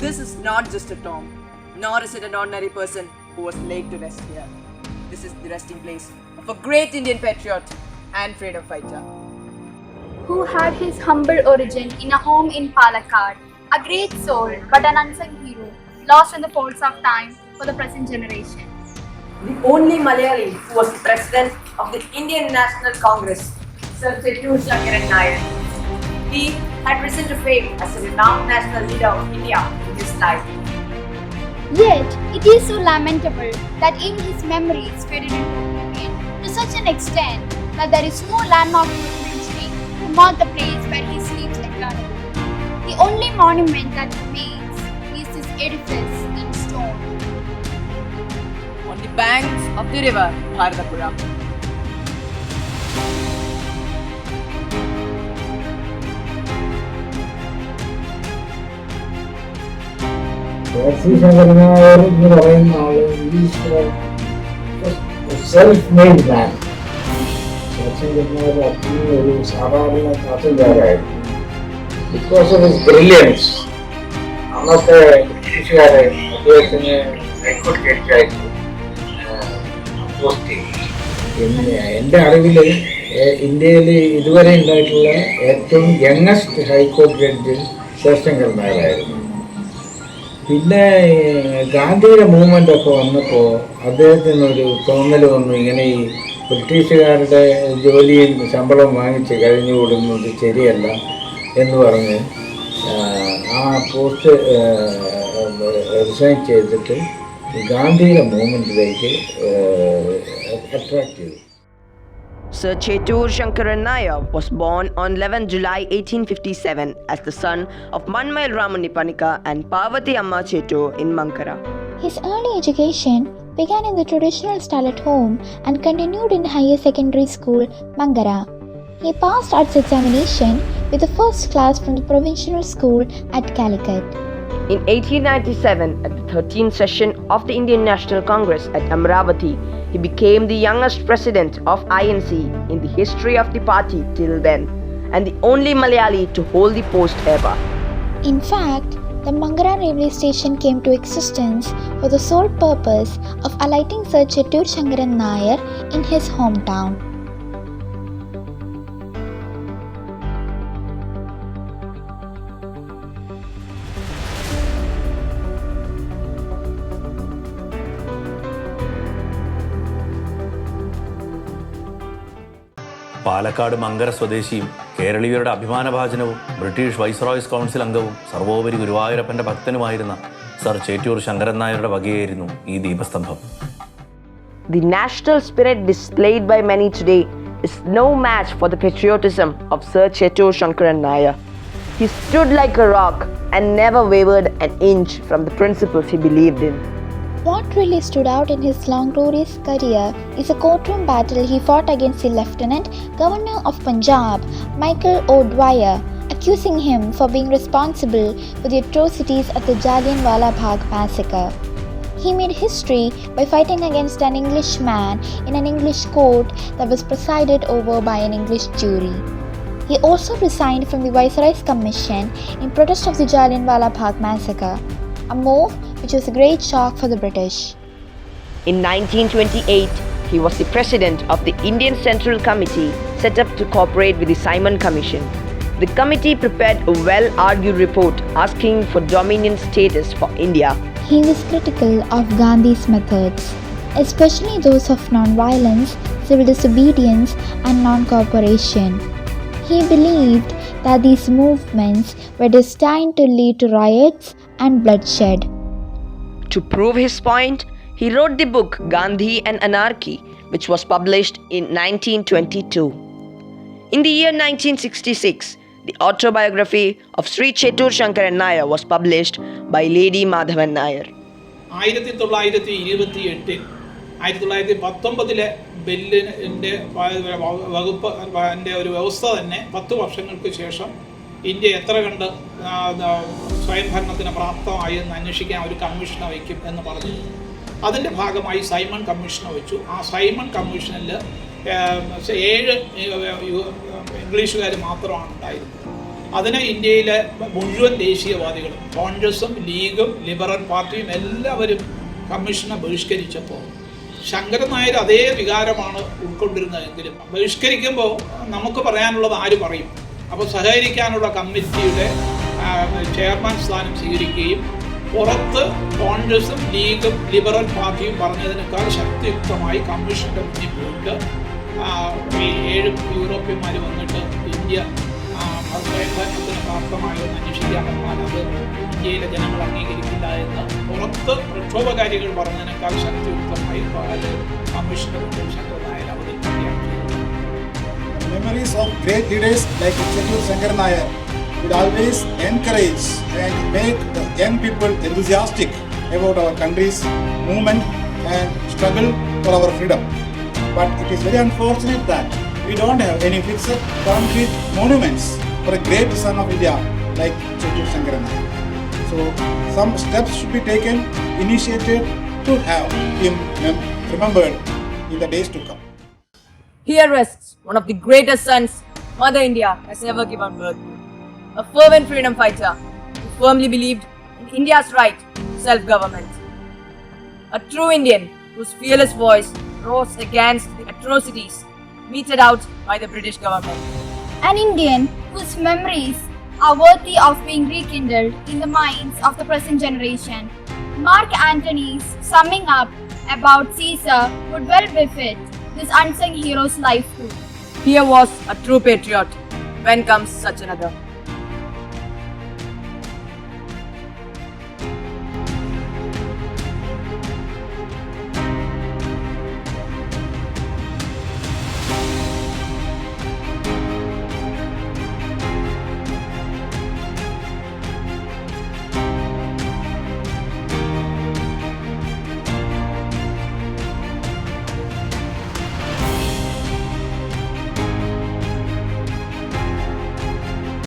This is not just a tomb, nor is it an ordinary person who was laid to rest here. This is the resting place of a great Indian patriot and freedom fighter, who had his humble origin in a home in Palakkad, a great soul but an unsung hero, lost in the folds of time for the present generation. the only Malayali who was the president of the Indian National Congress, Sir Chettur Sankaran Nair. He had risen to fame as a renowned national leader of India in his life. Yet, it is so lamentable that even his memories faded into oblivion to such an extent that there is no landmark monumentary to mark the place where he sleeps eternally. The only monument that remains is this edifice in stone. On the banks of the river Bhrathapuzha. Chettur Sankaran Nair എന്ന് പറയുന്ന ആള് self-made മാൻ. സച്ചിൻ ഒരു സാധാരണ തഹസിൽദാരായിരുന്നു. Because of his brilliance അന്നത്തെ ബ്രിട്ടീഷുകാരെ അദ്ദേഹത്തിന് ഹൈക്കോടതി ജഡ്ജായിട്ട് post ചെയ്തു. എൻ്റെ അറിവിൽ ഇന്ത്യയിൽ ഇതുവരെ ഉണ്ടായിട്ടുള്ള ഏറ്റവും യങ്ങസ്റ്റ് ഹൈക്കോടതി ജഡ്ജ് ശിവശങ്കർ നായരായിരുന്നു. പിന്നെ ഗാന്ധിയുടെ മൂവ്മെൻ്റ് ഒക്കെ വന്നപ്പോൾ അദ്ദേഹത്തിനൊരു തോന്നൽ വന്നു, ഇങ്ങനെ ഈ ബ്രിട്ടീഷുകാരുടെ ജോലിയിൽ ശമ്പളം വാങ്ങിച്ച് കഴിഞ്ഞുകൂടുന്നത് ശരിയല്ല എന്ന് പറഞ്ഞ് ആ പോസ്റ്റ് റിസൈൻ ചെയ്തിട്ട് ഗാന്ധിയുടെ മൂവ്മെൻറ്റിലേക്ക് അട്രാക്ട് ചെയ്തു. Sir Chettur Sankaran Nair was born on 11 July 1857 as the son of Manmail Ramunipanika and Parvati Amma Chettur in Mankara. His early education began in the traditional style at home and continued in higher secondary school, Mankara. He passed arts examination with the first class from the provincial school at Palakkad. In 1897, at the 13th session of the Indian National Congress at Amravati, he became the youngest president of INC in the history of the party till then, and the only Malayali to hold the post ever. In fact, the Mankara railway station came to existence for the sole purpose of alighting Sir Chettur Sankaran Nair in his hometown. Palakkad Mankara സ്വദേശിയും കേരളീയരുടെ അഭിമാനഭാജനവും British viceroys council അംഗവും സർവോപരി ഗുരുവായൂരപ്പൻ്റെ ഭക്തനുമായിരുന്ന sir Chettur Sankaran നായരുടെ വകയായിരുന്നു ഈ ദീപസ്തംഭം. The national spirit displayed by many today is no match for the patriotism of Sir Chettur Sankaran Nair. He stood like a rock and never wavered an inch from the principles he believed in. What really stood out in his long glorious career is a courtroom battle he fought against the Lieutenant Governor of Punjab, Michael O'Dwyer, accusing him for being responsible for the atrocities at the Jallianwala Bagh massacre. He made history by fighting against an Englishman in an English court that was presided over by an English jury. He also resigned from the Viceroy's commission in protest of the Jallianwala Bagh massacre, a move which was a great shock for the British. In 1928, he was the president of the Indian Central Committee set up to cooperate with the Simon Commission. The committee prepared a well-argued report asking for dominion status for India. He was critical of Gandhi's methods, especially those of non-violence, civil disobedience and non-cooperation. He believed that these movements were destined to lead to riots and bloodshed. To prove his point, he wrote the book Gandhi and Anarchy, which was published in 1922. In the year 1966, the autobiography of Sri Chettur Sankaran Nair was published by Lady Madhavan Nair. 1928 1919 ബില്ലിൻ്റെ വകുപ്പ് ഒരു വ്യവസ്ഥ തന്നെ 10 വർഷങ്ങൾക്ക് ശേഷം India എത്ര കണ്ട് സ്വയംഭരണത്തിന് പ്രാപ്തമായി എന്ന് അന്വേഷിക്കാൻ ഒരു കമ്മീഷനെ വയ്ക്കും എന്ന് പറഞ്ഞു. അതിൻ്റെ ഭാഗമായി സൈമൺ കമ്മീഷനെ വെച്ചു. ആ സൈമൺ കമ്മീഷനിൽ 7 ഇംഗ്ലീഷുകാർ മാത്രമാണ് ഉണ്ടായിരുന്നത്. അതിനെ ഇന്ത്യയിലെ മുഴുവൻ ദേശീയവാദികളും കോൺഗ്രസും ലീഗും ലിബറൽ പാർട്ടിയും എല്ലാവരും കമ്മീഷനെ ബഹിഷ്കരിച്ചപ്പോൾ ശങ്കരൻ നായർ അതേ വികാരമാണ് ഉൾക്കൊണ്ടിരുന്നതെങ്കിലും ബഹിഷ്കരിക്കുമ്പോൾ നമുക്ക് പറയാനുള്ളത് ആര് പറയും. അപ്പോൾ സഹകരിക്കാനുള്ള കമ്മിറ്റിയുടെ ചെയർമാൻ സ്ഥാനം സ്വീകരിക്കുകയും പുറത്ത് കോൺഗ്രസും ലീഗും ലിബറൽ പാർട്ടിയും പറഞ്ഞതിനേക്കാൾ ശക്തിയുക്തമായി കമ്മീഷൻ്റെ മുന്നിൽ പോയിട്ട് ഈ 7 യൂറോപ്യന്മാർ വന്നിട്ട് ഇന്ത്യ സ്വയംഭരണത്തിന് പ്രാപ്തമായോ എന്ന് അന്വേഷിക്കാൻ പറഞ്ഞാൽ അത് ഇന്ത്യയിലെ ജനങ്ങൾ അംഗീകരിക്കില്ല എന്ന് പുറത്ത് പ്രക്ഷോഭകാരികൾ പറഞ്ഞതിനേക്കാൾ ശക്തിയുക്തമായി കമ്മീഷന്റെ മുന്നിൽ ശങ്കരൻ നായർ അവതരിപ്പിക്കുകയാണ് ചെയ്തത്. Memories of great leaders like Chettur Sankaran Nair would always encourage and make the young people enthusiastic about our country's movement and struggle for our freedom. But it is very unfortunate that we don't have any fixed concrete monuments for a great son of India like Chettur Sankaran Nair. So some steps should be taken, initiated to have him remembered in the days to come. Here rests one of the greatest sons Mother India has ever given birth to. A fervent freedom fighter who firmly believed in India's right to self-government. A true Indian whose fearless voice rose against the atrocities meted out by the British government. An Indian whose memories are worthy of being rekindled in the minds of the present generation. Mark Antony's summing up about Caesar would well befit this unsung hero's life too. Here was a true patriot. When comes such another?